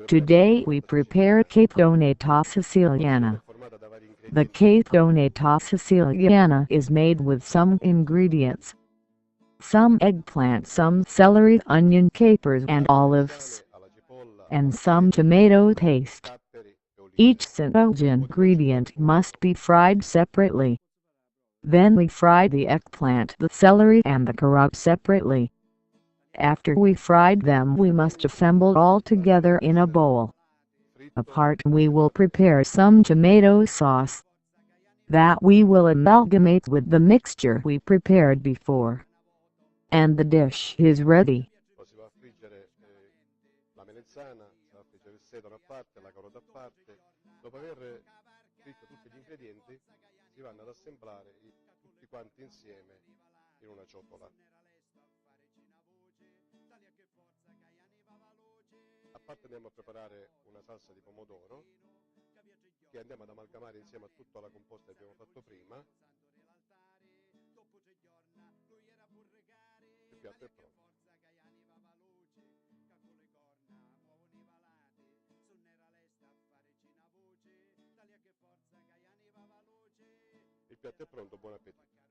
Today we prepare Captonata Siciliana. The Captonata Siciliana is made with some ingredients: some eggplant, some celery, onion, capers and olives, and some tomato paste. Each single ingredient must be fried separately. Then we fry the eggplant, the celery and the carob separately. After we fried them, we must assemble all together in a bowl. Apart we will prepare some tomato sauce that we will amalgamate with the mixture we prepared before. And the dish is ready. Dopo aver fritto tutti gli ingredienti, si vanno ad assemblare tutti quanti insieme in una ciotola. A parte andiamo a preparare una salsa di pomodoro che andiamo ad amalgamare insieme a tutta la composta che abbiamo fatto prima. Il piatto è pronto. Il piatto è pronto, buon appetito.